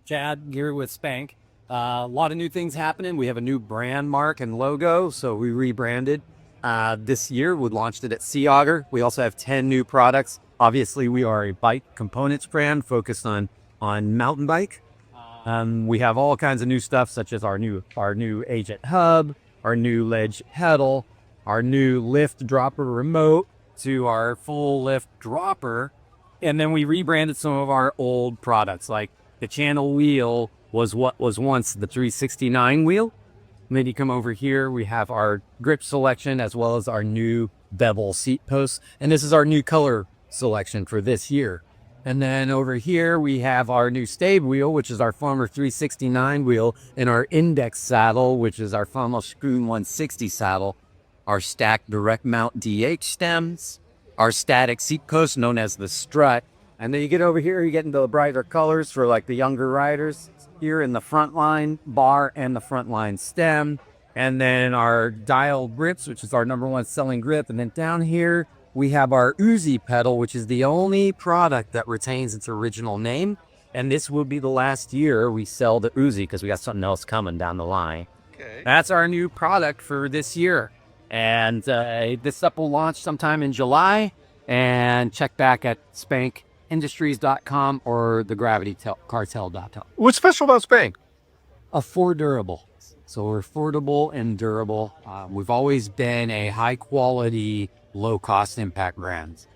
Chad here with Spank. A lot of new things happening. We have a new brand mark and logo, so we rebranded this year. We launched it at Sea Auger. We also have 10 new products. Obviously, we are a bike components brand focused on mountain bike. We have all kinds of new stuff, such as our new agent hub, our new ledge pedal, our new lift dropper remote to our full lift dropper. And then we rebranded some of our old products, like the channel wheel was what was once the 369 wheel. And then you come over here, we have our grip selection as well as our new bevel seat posts. And this is our new color selection for this year. And then over here, we have our new stave wheel, which is our former 369 wheel, and our index saddle, which is our former Spoon 160 saddle, our stacked direct mount DH stems, our static seat post known as the strut. And then you get over here, you get into the brighter colors for like the younger riders here in the front line bar and the front line stem. And then our dial grips, which is our #1 selling grip. And then down here, we have our Uzi pedal, which is the only product that retains its original name. And this will be the last year we sell the Uzi because we got something else coming down the line. Okay. That's our new product for this year. And this stuff will launch sometime in July. And check back at SPANKIndustries.com or thegravitycartel.com. What's special about Spank? Affordable. So we're affordable and durable. We've always been a high quality, low cost impact brand.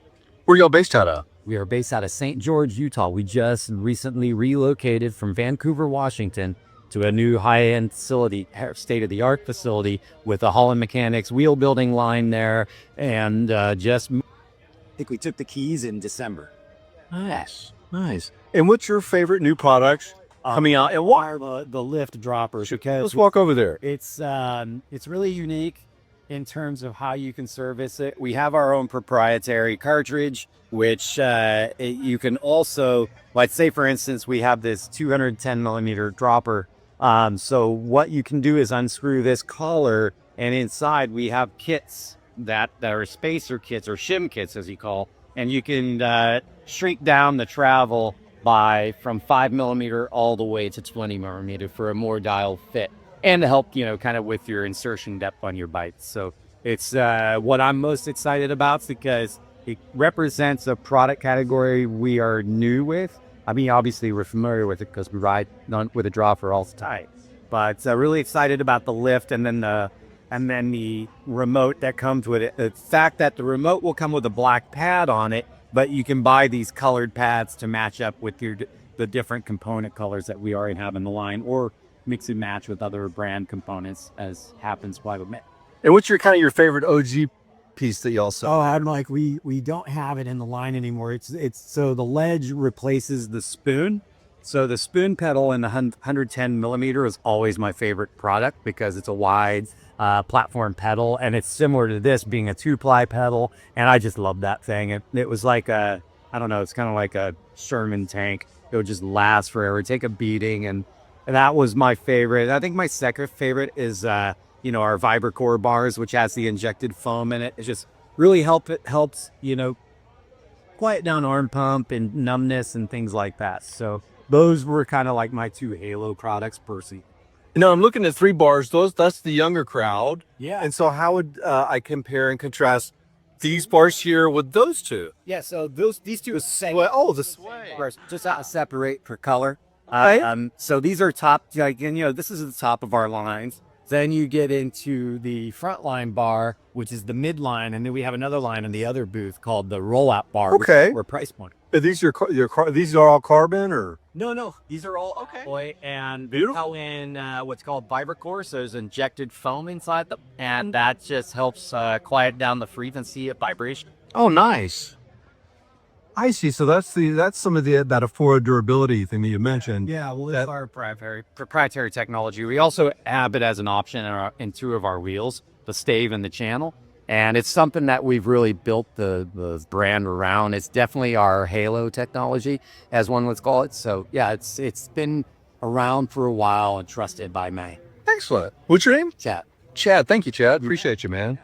Where y'all based out of? We are based out of St. George, Utah. We just recently relocated from Vancouver, Washington to a new high-end facility, state-of-the-art facility with a Holland Mechanics wheel building line there. And I think we took the keys in December. Nice, nice. And what's your favorite new products coming out? And why? The lift droppers. Because let's walk over there. It's really unique in terms of how you can service it. We have our own proprietary cartridge, which you can also, let's say for instance, we have this 210 millimeter dropper. So what you can do is unscrew this collar, and inside we have kits that are spacer kits or shim kits as you call, and you can shrink down the travel from 5 millimeter all the way to 20 millimeter for a more dialed fit and to help, kind of with your insertion depth on your bike. So it's what I'm most excited about because it represents a product category we are new with. I mean, obviously we're familiar with it because we ride with a dropper all the time, but really excited about the lift and then the remote that comes with it. The fact that the remote will come with a black pad on it, but you can buy these colored pads to match up with the different component colors that we already have in the line, or mix and match with other brand components, as happens quite a bit. And what's your favorite OG piece that y'all sell? Oh, I'm like, we don't have it in the line anymore. It's so the ledge replaces the spoon. So the spoon pedal in the 110 millimeter is always my favorite product because it's a wide platform pedal, and it's similar to this being a 2-ply pedal. And I just love that thing. It was like I don't know, it's kind of like a Sherman tank. It would just last forever, take a beating, and that was my favorite. I think my second favorite is our VibraCore bars, which has the injected foam in it. It just really helps quiet down arm pump and numbness and things like that. So those were kind of like my two halo products personally. Now I'm looking at 3 bars. That's the younger crowd. Yeah. And so how would I compare and contrast these bars here with those two? Yeah. So these two are same. Oh, the sway. Just out separate for color. Right. So these are top. This is the top of our lines. Then you get into the front line bar, which is the midline, and then we have another line in the other booth called the rollout bar. Okay. We're price point. Are these these are all carbon or? No, these are all alloy, and beautiful. How in what's called VibraCore, so there's injected foam inside them, and that just helps quiet down the frequency of vibration. Oh, nice. I see. So that's some of that affordable durability thing that you mentioned. Yeah, well, it's our proprietary technology. We also have it as an option in 2 of our wheels, the stave and the channel. And it's something that we've really built the brand around. It's definitely our halo technology, as one would call it. So yeah, it's been around for a while and trusted by me. Excellent. What's your name? Chad. Chad. Thank you, Chad. Appreciate you, man.